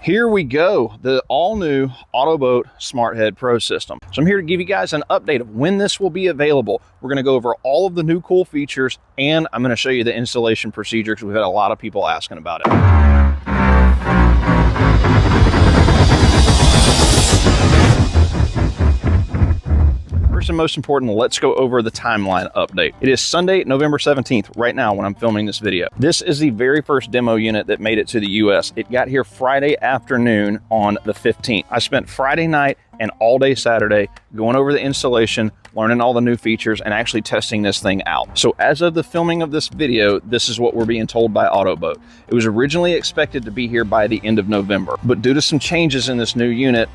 Here we go, the all-new AUTOBOAT Smart Head Pro system. So I'm here to give you guys an update of when this will be available. We're going to go over all of the new cool features, and I'm going to show you the installation procedure because we've had a lot of people asking about it. First and most important, let's go over the timeline update. It is Sunday, November 17th, right now when I'm filming this video. This is the very first demo unit that made it to the US. It got here Friday afternoon on the 15th. I spent Friday night and all day Saturday going over the installation, learning all the new features, and actually testing this thing out. So as of the filming of this video, this is what we're being told by AUTOBOAT. It was originally expected to be here by the end of November, but due to some changes in this new unit,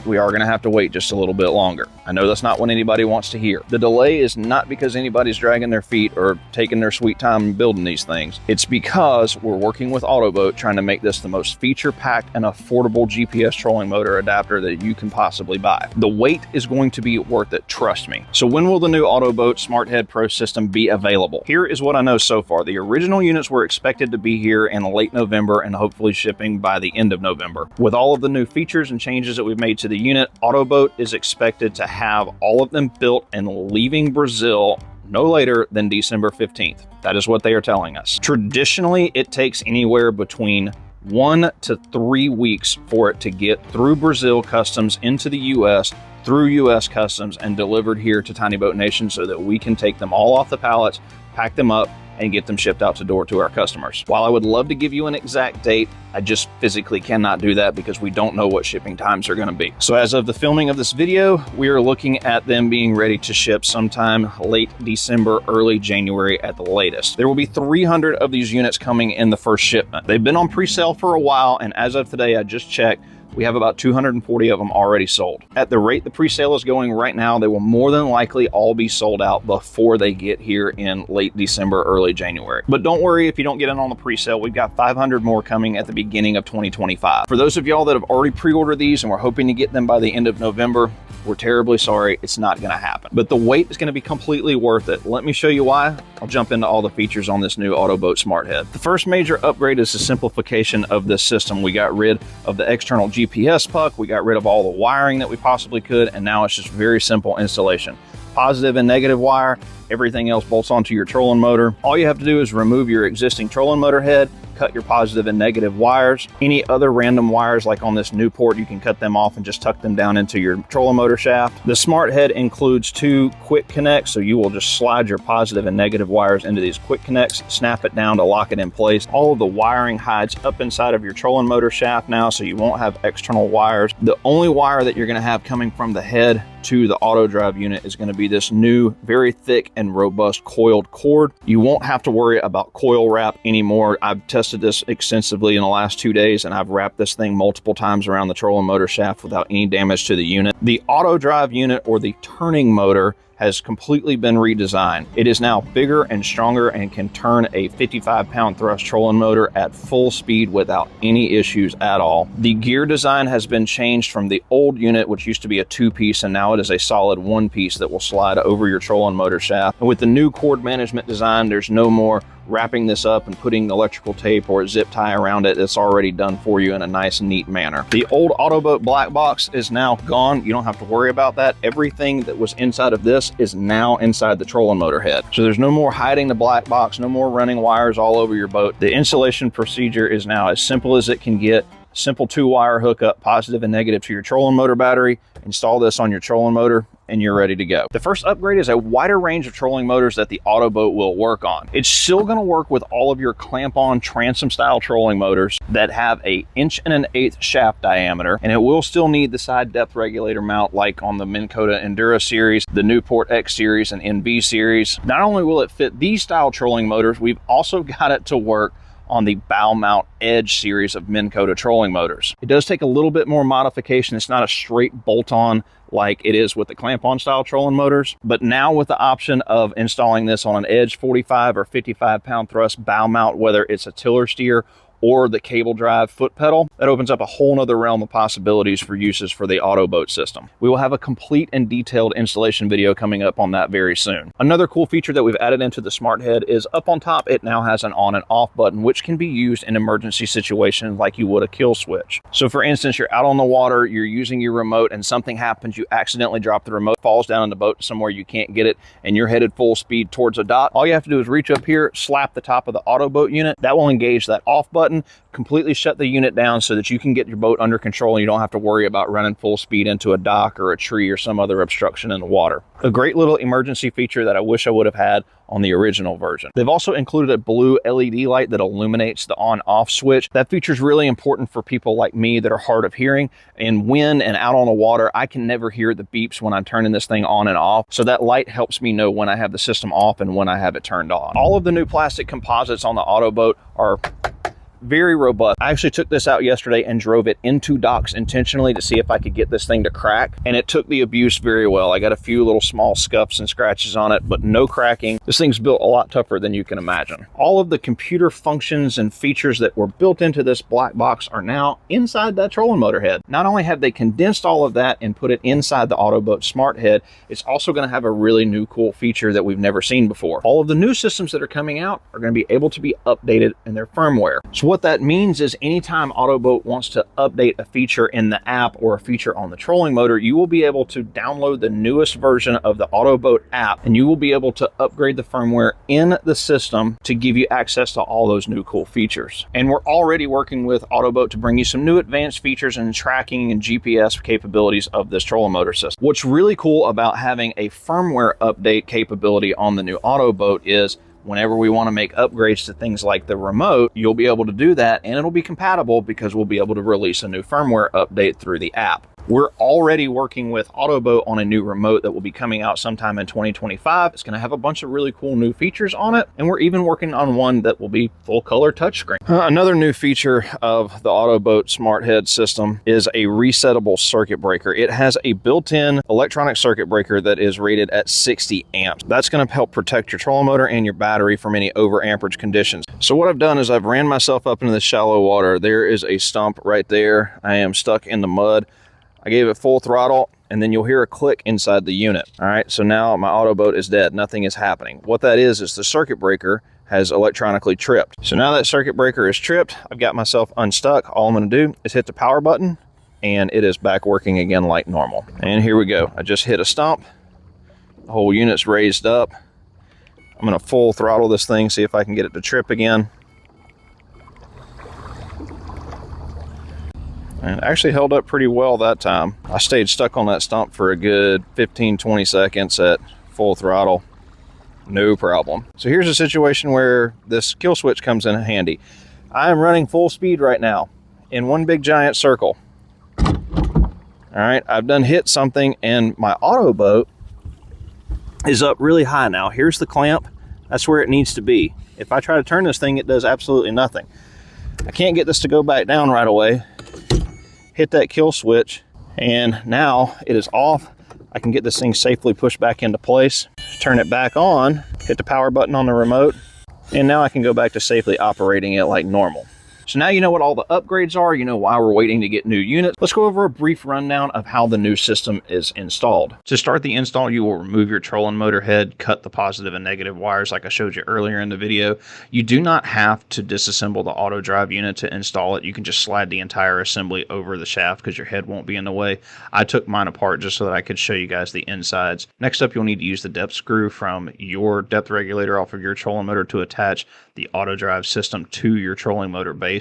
we are going to have to wait just a little bit longer. I know that's not what anybody wants to hear. The delay is not because anybody's dragging their feet or taking their sweet time building these things. It's because we're working with AUTOBOAT trying to make this the most feature-packed and affordable GPS trolling motor adapter that you can possibly buy. The wait is going to be worth it, trust me. So when will the new AUTOBOAT Smart Head Pro system be available? Here is what I know so far. The original units were expected to be here in late November and hopefully shipping by the end of November. With all of the new features and changes that we've made to the unit, AUTOBOAT is expected to have all of them built and leaving Brazil no later than December 15th. That is what they are telling us. Traditionally, it takes anywhere between 1 to 3 weeks for it to get through Brazil customs into the US, through US customs, and delivered here to Tiny Boat Nation so that we can take them all off the pallets, pack them up, and get them shipped out the door to our customers. While I would love to give you an exact date, I just physically cannot do that because we don't know what shipping times are going to be. So as of the filming of this video, we are looking at them being ready to ship sometime late December, early January at the latest. There will be 300 of these units coming in the first shipment. They've been on pre-sale for a while, and as of today, I just checked, we have about 240 of them already sold. At the rate the pre-sale is going right now, they will more than likely all be sold out before they get here in late December, early January. But don't worry if you don't get in on the pre-sale, we've got 500 more coming at the beginning of 2025. For those of y'all that have already pre-ordered these and we're hoping to get them by the end of November, we're terribly sorry, it's not gonna happen. But the wait is gonna be completely worth it. Let me show you why. I'll jump into all the features on this new AUTOBOAT Smart Head. The first major upgrade is the simplification of this system. We got rid of the external GPS puck, we got rid of all the wiring that we possibly could, and now it's just very simple installation. Positive and negative wire, everything else bolts onto your trolling motor. All you have to do is remove your existing trolling motor head, cut your positive and negative wires. Any other random wires like on this Newport, you can cut them off and just tuck them down into your trolling motor shaft. The Smart Head includes 2 quick connects, so you will just slide your positive and negative wires into these quick connects, snap it down to lock it in place. All of the wiring hides up inside of your trolling motor shaft now, so you won't have external wires. The only wire that you're gonna have coming from the head to the auto drive unit is going to be this new, very thick and robust coiled cord. You won't have to worry about coil wrap anymore. I've tested this extensively in the last 2 days, and I've wrapped this thing multiple times around the trolling motor shaft without any damage to the unit. The auto drive unit, or the turning motor, has completely been redesigned. It is now bigger and stronger and can turn a 55-pound thrust trolling motor at full speed without any issues at all. The gear design has been changed from the old unit, which used to be a 2-piece, and now it is a solid 1-piece that will slide over your trolling motor shaft. And with the new cord management design, there's no more wrapping this up and putting electrical tape or a zip tie around it. It's already done for you in a nice, neat manner. The old AUTOBOAT black box is now gone. You don't have to worry about that. Everything that was inside of this is now inside the trolling motor head. So there's no more hiding the black box, no more running wires all over your boat. The installation procedure is now as simple as it can get. Simple 2-wire hookup, positive and negative to your trolling motor battery. Install this on your trolling motor and you're ready to go. The first upgrade is a wider range of trolling motors that the AUTOBOAT will work on. It's still going to work with all of your clamp-on transom style trolling motors that have a 1 1/8" shaft diameter, and it will still need the side depth regulator mount like on the Minn Kota Endura series, the Newport X series, and NB series. Not only will it fit these style trolling motors, we've also got it to work on the bow mount Edge series of Minn Kota trolling motors. It does take a little bit more modification. It's not a straight bolt-on like it is with the clamp-on style trolling motors, but now with the option of installing this on an Edge 45 or 55-pound thrust bow mount, whether it's a tiller steer or the cable drive foot pedal, that opens up a whole nother realm of possibilities for uses for the AUTOBOAT system. We will have a complete and detailed installation video coming up on that very soon. Another cool feature that we've added into the Smart Head is up on top, it now has an on and off button, which can be used in emergency situations like you would a kill switch. So for instance, you're out on the water, you're using your remote and something happens, you accidentally drop the remote, falls down in the boat somewhere you can't get it, and you're headed full speed towards a dock. All you have to do is reach up here, slap the top of the AUTOBOAT unit. That will engage that off button, completely shut the unit down so that you can get your boat under control and you don't have to worry about running full speed into a dock or a tree or some other obstruction in the water. A great little emergency feature that I wish I would have had on the original version. They've also included a blue LED light that illuminates the on-off switch. That feature is really important for people like me that are hard of hearing, and when and out on the water, I can never hear the beeps when I'm turning this thing on and off. So that light helps me know when I have the system off and when I have it turned on. All of the new plastic composites on the AUTOBOAT are very robust. I actually took this out yesterday and drove it into docks intentionally to see if I could get this thing to crack, and it took the abuse very well. I got a few little small scuffs and scratches on it, but no cracking. This thing's built a lot tougher than you can imagine. All of the computer functions and features that were built into this black box are now inside that trolling motor head. Not only have they condensed all of that and put it inside the AUTOBOAT Smart Head, it's also going to have a really new cool feature that we've never seen before. All of the new systems that are coming out are going to be able to be updated in their firmware. So what that means is anytime AUTOBOAT wants to update a feature in the app or a feature on the trolling motor, you will be able to download the newest version of the AUTOBOAT app, and you will be able to upgrade the firmware in the system to give you access to all those new cool features. And we're already working with AUTOBOAT to bring you some new advanced features and tracking and GPS capabilities of this trolling motor system. What's really cool about having a firmware update capability on the new AUTOBOAT is whenever we want to make upgrades to things like the remote, you'll be able to do that, and it'll be compatible because we'll be able to release a new firmware update through the app. We're already working with AUTOBOAT on a new remote that will be coming out sometime in 2025. It's going to have a bunch of really cool new features on it, and we're even working on one that will be full color touchscreen. Another new feature of the AUTOBOAT Smart Head system is a resettable circuit breaker. It has a built-in electronic circuit breaker that is rated at 60 amps. That's going to help protect your trolling motor and your battery from any over amperage conditions. So what I've done is I've ran myself up into the shallow water. There is a stump right there. I am stuck in the mud. I gave it full throttle, and then you'll hear a click inside the unit. All right, so now my AUTOBOAT is dead. Nothing is happening. What that is the circuit breaker has electronically tripped. So now that circuit breaker is tripped, I've got myself unstuck. All I'm gonna do is hit the power button, and it is back working again like normal. And here we go. I just hit a stump. The whole unit's raised up. I'm gonna full throttle this thing, see if I can get it to trip again. And it actually held up pretty well that time. I stayed stuck on that stump for a good 15-20 seconds at full throttle. No problem. So here's a situation where this kill switch comes in handy. I am running full speed right now in one big giant circle. All right, I've done hit something, and my AUTOBOAT is up really high now. Here's the clamp. That's where it needs to be. If I try to turn this thing, it does absolutely nothing. I can't get this to go back down right away. Hit that kill switch, and now it is off. I can get this thing safely pushed back into place, turn it back on, hit the power button on the remote, and now I can go back to safely operating it like normal. So now you know what all the upgrades are, you know why we're waiting to get new units. Let's go over a brief rundown of how the new system is installed. To start the install, you will remove your trolling motor head, cut the positive and negative wires like I showed you earlier in the video. You do not have to disassemble the auto drive unit to install it. You can just slide the entire assembly over the shaft because your head won't be in the way. I took mine apart just so that I could show you guys the insides. Next up, you'll need to use the depth screw from your depth regulator off of your trolling motor to attach the auto drive system to your trolling motor base.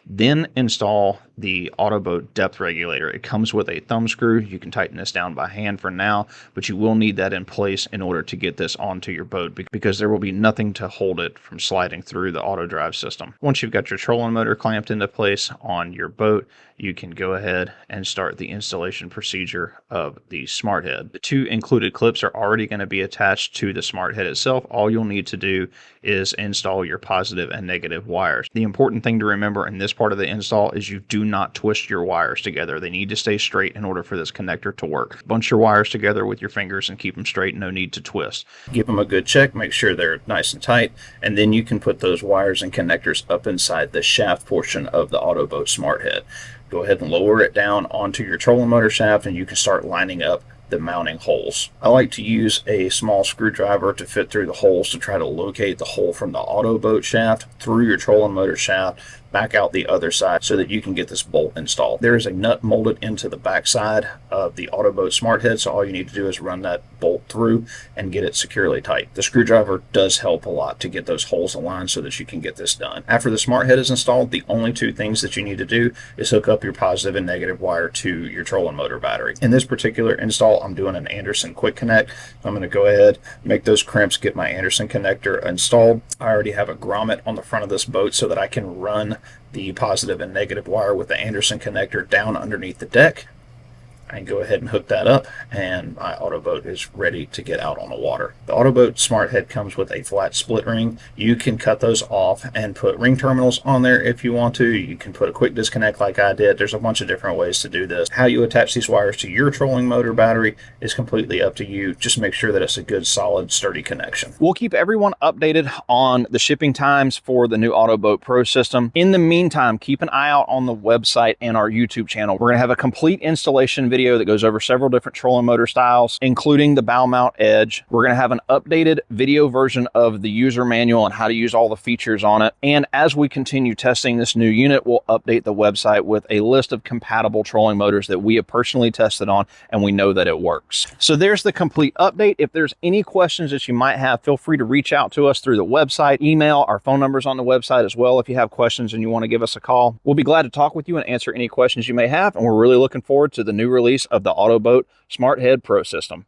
Then install the AUTOBOAT depth regulator. It comes with a thumb screw. You can tighten this down by hand for now, but you will need that in place in order to get this onto your boat because there will be nothing to hold it from sliding through the auto drive system. Once you've got your trolling motor clamped into place on your boat, you can go ahead and start the installation procedure of the Smart Head. The two included clips are already going to be attached to the Smart Head itself. All you'll need to do is install your positive and negative wires. The important thing to remember in this biggest part of the install is you do not twist your wires together. They need to stay straight in order for this connector to work. Bunch your wires together with your fingers and keep them straight, no need to twist. Give them a good check, make sure they're nice and tight, and then you can put those wires and connectors up inside the shaft portion of the AUTOBOAT Smart Head. Go ahead and lower it down onto your trolling motor shaft and you can start lining up the mounting holes. I like to use a small screwdriver to fit through the holes to try to locate the hole from the AUTOBOAT shaft through your trolling motor shaft, back out the other side so that you can get this bolt installed. There is a nut molded into the back side of the AUTOBOAT Smart Head, so all you need to do is run that bolt through and get it securely tight. The screwdriver does help a lot to get those holes aligned so that you can get this done. After the Smart Head is installed, the only two things that you need to do is hook up your positive and negative wire to your trolling motor battery. In this particular install, I'm doing an Anderson quick connect. So I'm going to go ahead, make those crimps, get my Anderson connector installed. I already have a grommet on the front of this boat so that I can run the positive and negative wire with the Anderson connector down underneath the deck. I can go ahead and hook that up and my AUTOBOAT is ready to get out on the water. The AUTOBOAT Smart Head comes with a flat split ring. You can cut those off and put ring terminals on there if you want to. You can put a quick disconnect like I did. There's a bunch of different ways to do this. How you attach these wires to your trolling motor battery is completely up to you. Just make sure that it's a good, solid, sturdy connection. We'll keep everyone updated on the shipping times for the new AUTOBOAT Pro system. In the meantime, keep an eye out on the website and our YouTube channel. We're going to have a complete installation video that goes over several different trolling motor styles, including the bow mount edge. We're going to have an updated video version of the user manual and how to use all the features on it. And as we continue testing this new unit, we'll update the website with a list of compatible trolling motors that we have personally tested on and we know that it works. So there's the complete update. If there's any questions that you might have, feel free to reach out to us through the website, email. Our phone number's on the website as well if you have questions and you want to give us a call. We'll be glad to talk with you and answer any questions you may have, and we're really looking forward to the new release of the AUTOBOAT Smart Head Pro system.